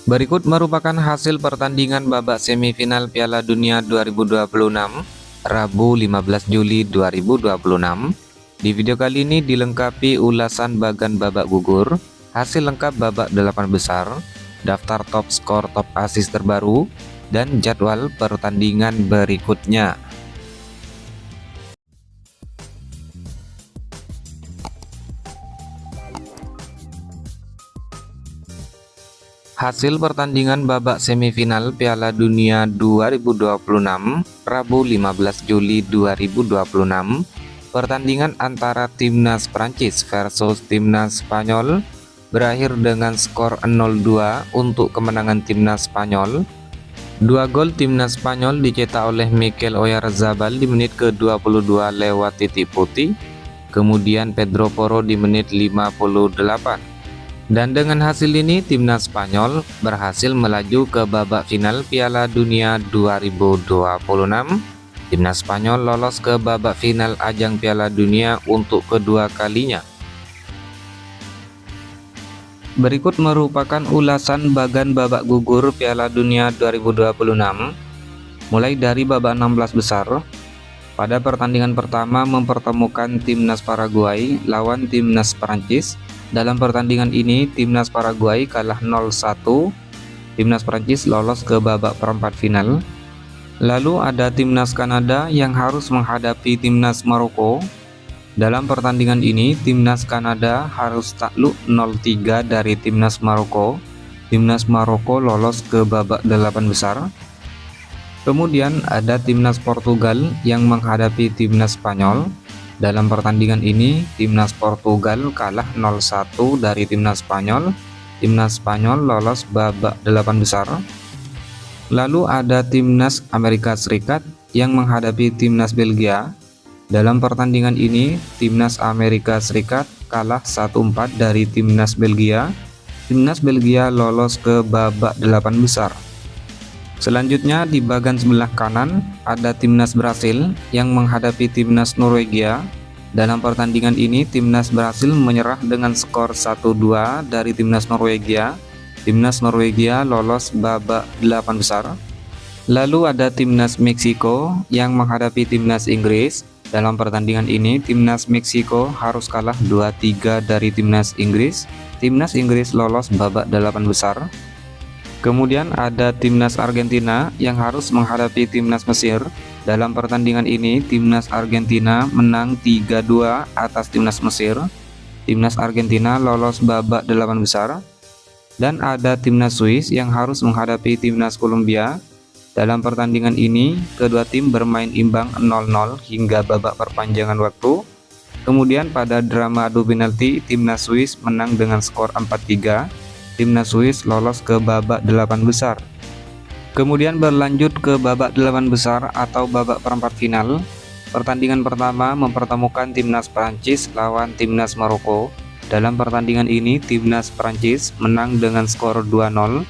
Berikut merupakan hasil pertandingan babak semifinal Piala Dunia 2026 Rabu 15 Juli 2026. Di video kali ini dilengkapi ulasan bagan babak gugur, hasil lengkap babak 8 besar, daftar top skor top assist terbaru, dan jadwal pertandingan berikutnya. Hasil pertandingan babak semifinal Piala Dunia 2026 Rabu 15 Juli 2026. Pertandingan antara timnas Prancis versus timnas Spanyol berakhir dengan skor 0-2 untuk kemenangan timnas Spanyol. Dua gol timnas Spanyol dicetak oleh Mikel Oyarzabal di menit ke-22 lewat titik putih, kemudian Pedro Porro di menit 58. Dan dengan hasil ini timnas Spanyol berhasil melaju ke babak final Piala Dunia 2026. Timnas Spanyol lolos ke babak final ajang Piala Dunia untuk kedua kalinya. Berikut merupakan ulasan bagan babak gugur Piala Dunia 2026. Mulai dari babak 16 besar. Pada pertandingan pertama mempertemukan timnas Paraguay lawan timnas Prancis. Dalam pertandingan ini timnas Paraguay kalah 0-1. Timnas Prancis lolos ke babak perempat final. Lalu ada timnas Kanada yang harus menghadapi timnas Maroko. Dalam pertandingan ini timnas Kanada harus takluk 0-3 dari timnas Maroko. Timnas Maroko lolos ke babak 8 besar. Kemudian ada timnas Portugal yang menghadapi timnas Spanyol. Dalam pertandingan ini timnas Portugal kalah 0-1 dari timnas Spanyol. Timnas Spanyol lolos babak 8 besar. Lalu ada timnas Amerika Serikat yang menghadapi timnas Belgia. Dalam pertandingan ini timnas Amerika Serikat kalah 1-4 dari timnas Belgia. Timnas Belgia lolos ke babak 8 besar. Selanjutnya di bagian sebelah kanan ada timnas Brasil yang menghadapi timnas Norwegia. Dalam pertandingan ini timnas Brasil menyerah dengan skor 1-2 dari timnas Norwegia. Timnas Norwegia lolos babak 8 besar. Lalu ada timnas Meksiko yang menghadapi timnas Inggris. Dalam pertandingan ini timnas Meksiko harus kalah 2-3 dari timnas Inggris. Timnas Inggris lolos babak 8 besar. Kemudian ada timnas Argentina yang harus menghadapi timnas Mesir. Dalam pertandingan ini timnas Argentina menang 3-2 atas timnas Mesir. Timnas Argentina lolos babak 8 besar. Dan ada timnas Swiss yang harus menghadapi timnas Kolombia. Dalam pertandingan ini kedua tim bermain imbang 0-0 hingga babak perpanjangan waktu. Kemudian pada drama adu penalti timnas Swiss menang dengan skor 4-3. Timnas Swiss lolos ke babak 8 besar. Kemudian berlanjut ke babak 8 besar atau babak perempat final. Pertandingan pertama mempertemukan timnas Prancis lawan timnas Maroko. Dalam pertandingan ini timnas Prancis menang dengan skor 2-0.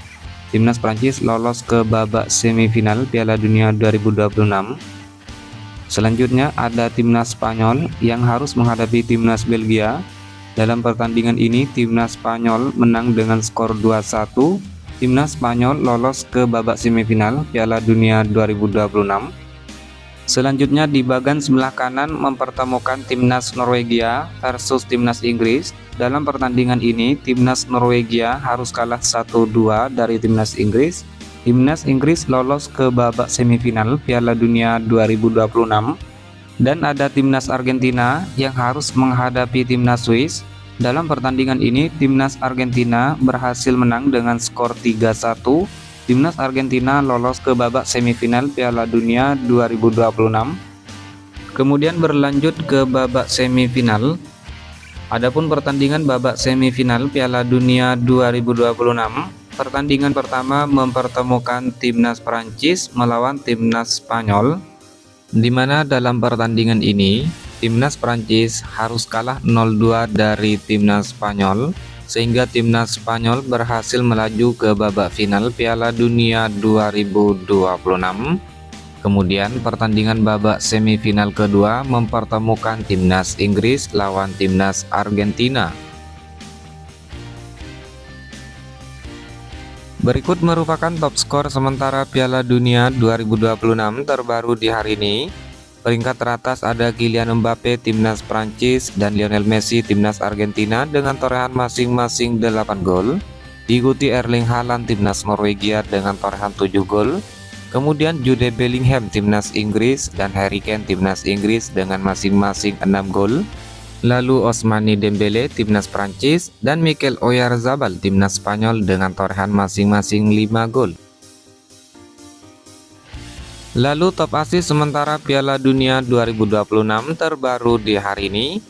Timnas Prancis lolos ke babak semifinal Piala Dunia 2026. Selanjutnya ada timnas Spanyol yang harus menghadapi timnas Belgia. Dalam pertandingan ini timnas Spanyol menang dengan skor 2-1. Timnas Spanyol lolos ke babak semifinal Piala Dunia 2026. Selanjutnya di bagian sebelah kanan mempertemukan timnas Norwegia versus timnas Inggris. Dalam pertandingan ini timnas Norwegia harus kalah 1-2 dari timnas Inggris. Timnas Inggris lolos ke babak semifinal Piala Dunia 2026. Dan ada timnas Argentina yang harus menghadapi timnas Swiss. Dalam pertandingan ini timnas Argentina berhasil menang dengan skor 3-1. Timnas Argentina lolos ke babak semifinal Piala Dunia 2026. Kemudian berlanjut ke babak semifinal. Adapun pertandingan babak semifinal Piala Dunia 2026, pertandingan pertama mempertemukan timnas Prancis melawan timnas Spanyol, di mana dalam pertandingan ini timnas Prancis harus kalah 0-2 dari timnas Spanyol, sehingga timnas Spanyol berhasil melaju ke babak final Piala Dunia 2026. Kemudian pertandingan babak semifinal kedua mempertemukan timnas Inggris lawan timnas Argentina. Berikut merupakan top skor sementara Piala Dunia 2026 terbaru di hari ini. Peringkat teratas ada Kylian Mbappe timnas Prancis dan Lionel Messi timnas Argentina dengan torehan masing-masing 8 gol. Diikuti Erling Haaland timnas Norwegia dengan torehan 7 gol. Kemudian Jude Bellingham timnas Inggris dan Harry Kane timnas Inggris dengan masing-masing 6 gol. Lalu Ousmane Dembele timnas Prancis dan Mikel Oyarzabal timnas Spanyol dengan torehan masing-masing 5 gol. Lalu top assist sementara Piala Dunia 2026 terbaru di hari ini.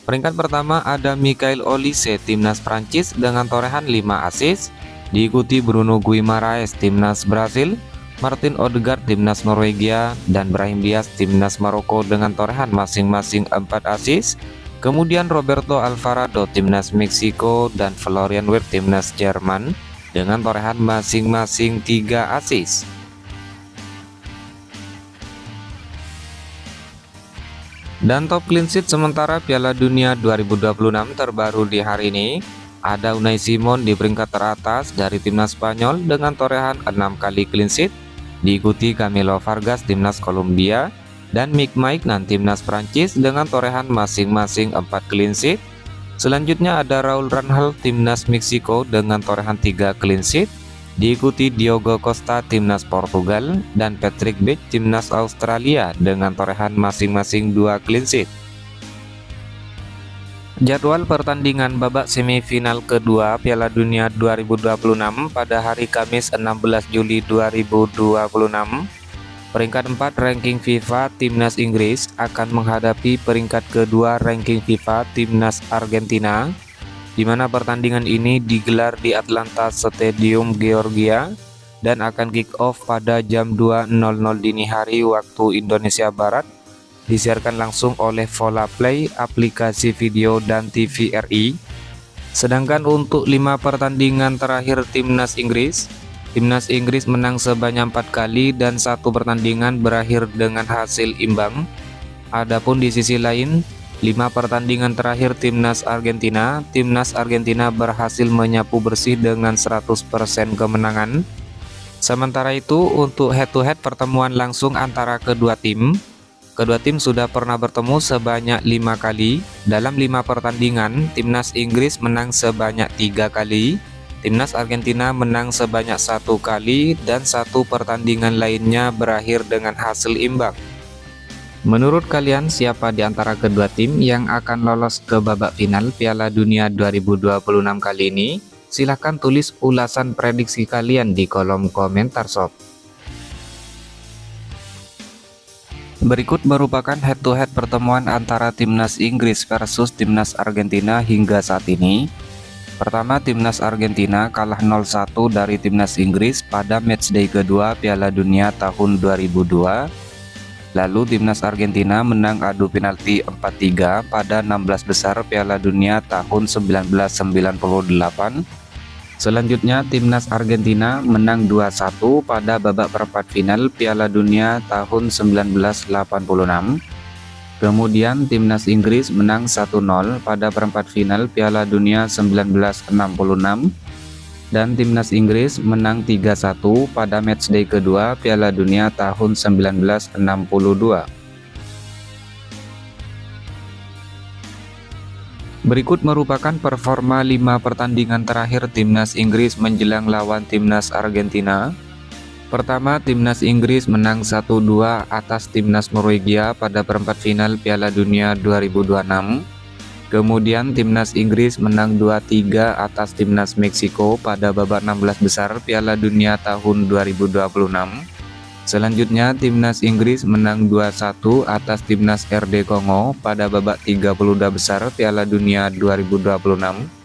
Peringkat pertama ada Michael Olise timnas Prancis dengan torehan 5 assist, diikuti Bruno Guimaraes timnas Brasil, Martin Odegaard timnas Norwegia, dan Brahim Diaz timnas Maroko dengan torehan masing-masing 4 assist. Kemudian Roberto Alvarado timnas Meksiko dan Florian Wirtz timnas Jerman dengan torehan masing-masing 3 assist. Dan top clean sheet sementara Piala Dunia 2026 terbaru di hari ini ada Unai Simon di peringkat teratas dari timnas Spanyol dengan torehan 6 kali clean sheet, diikuti Camilo Vargas timnas Kolombia dan Mick Maignan timnas Prancis dengan torehan masing-masing 4 clean sheet. Selanjutnya ada Raul Ranhal timnas Meksiko dengan torehan 3 clean sheet, diikuti Diogo Costa timnas Portugal dan Patrick Bach timnas Australia dengan torehan masing-masing 2 clean sheet. Jadwal pertandingan babak semifinal kedua Piala Dunia 2026 pada hari Kamis 16 Juli 2026. Peringkat 4 ranking FIFA timnas Inggris akan menghadapi peringkat kedua ranking FIFA timnas Argentina, di mana pertandingan ini digelar di Atlanta Stadium, Georgia, dan akan kick off pada jam 2.00 dini hari waktu Indonesia Barat. Disiarkan langsung oleh Vola Play, aplikasi video dan TVRI. Sedangkan untuk 5 pertandingan terakhir timnas Inggris menang sebanyak 4 kali dan 1 pertandingan berakhir dengan hasil imbang. Adapun di sisi lain, 5 pertandingan terakhir timnas Argentina berhasil menyapu bersih dengan 100% kemenangan. Sementara itu untuk head-to-head pertemuan langsung antara kedua tim sudah pernah bertemu sebanyak 5 kali. Dalam 5 pertandingan, timnas Inggris menang sebanyak 3 kali, timnas Argentina menang sebanyak 1 kali, dan 1 pertandingan lainnya berakhir dengan hasil imbang. Menurut kalian, siapa di antara kedua tim yang akan lolos ke babak final Piala Dunia 2026 kali ini? Silahkan tulis ulasan prediksi kalian di kolom komentar sob. Berikut merupakan head-to-head pertemuan antara timnas Inggris versus timnas Argentina hingga saat ini. Pertama, timnas Argentina kalah 0-1 dari timnas Inggris pada matchday kedua Piala Dunia tahun 2002. Lalu timnas Argentina menang adu penalti 4-3 pada 16 besar Piala Dunia tahun 1998. Selanjutnya timnas Argentina menang 2-1 pada babak perempat final Piala Dunia tahun 1986. Kemudian timnas Inggris menang 1-0 pada perempat final Piala Dunia 1966 dan timnas Inggris menang 3-1 pada matchday kedua Piala Dunia tahun 1962. Berikut merupakan performa 5 pertandingan terakhir timnas Inggris menjelang lawan timnas Argentina. Pertama, timnas Inggris menang 1-2 atas timnas Norwegia pada perempat final Piala Dunia 2026. Kemudian timnas Inggris menang 2-3 atas timnas Meksiko pada babak 16 besar Piala Dunia tahun 2026. Selanjutnya timnas Inggris menang 2-1 atas timnas RD Kongo pada babak 32 besar Piala Dunia 2026.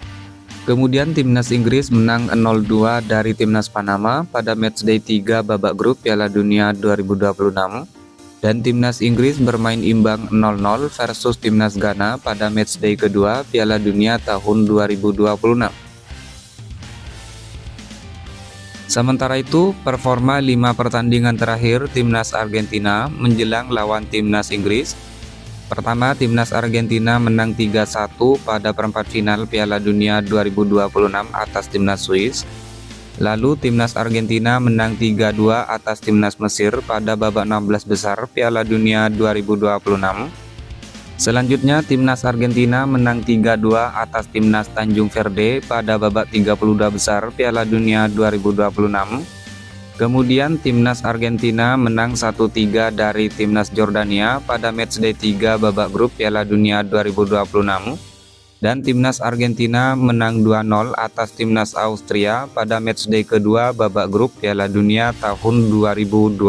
Kemudian timnas Inggris menang 0-2 dari timnas Panama pada matchday 3 babak grup Piala Dunia 2026. Dan timnas Inggris bermain imbang 0-0 versus timnas Ghana pada matchday kedua Piala Dunia tahun 2026. Sementara itu, performa 5 pertandingan terakhir timnas Argentina menjelang lawan timnas Inggris. Pertama, timnas Argentina menang 3-1 pada perempat final Piala Dunia 2026 atas timnas Swiss. Lalu timnas Argentina menang 3-2 atas timnas Mesir pada babak 16 besar Piala Dunia 2026. Selanjutnya timnas Argentina menang 3-2 atas timnas Tanjung Verde pada babak 32 besar Piala Dunia 2026. Kemudian timnas Argentina menang 1-3 dari timnas Jordania pada matchday 3 babak grup Piala Dunia 2026. Dan timnas Argentina menang 2-0 atas timnas Austria pada matchday kedua babak grup Piala Dunia tahun 2026.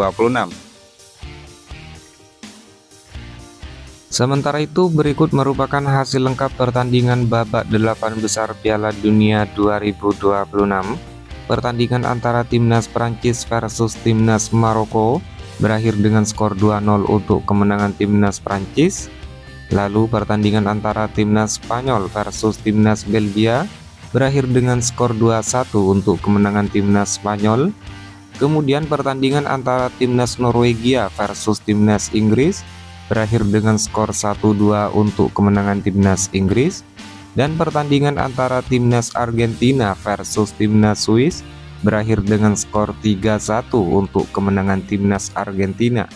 Sementara itu berikut merupakan hasil lengkap pertandingan babak 8 besar Piala Dunia 2026. Pertandingan antara timnas Prancis versus timnas Maroko berakhir dengan skor 2-0 untuk kemenangan timnas Prancis. Lalu pertandingan antara timnas Spanyol versus timnas Belgia berakhir dengan skor 2-1 untuk kemenangan timnas Spanyol. Kemudian pertandingan antara timnas Norwegia versus timnas Inggris berakhir dengan skor 1-2 untuk kemenangan timnas Inggris. Dan pertandingan antara timnas Argentina versus timnas Swiss berakhir dengan skor 3-1 untuk kemenangan timnas Argentina.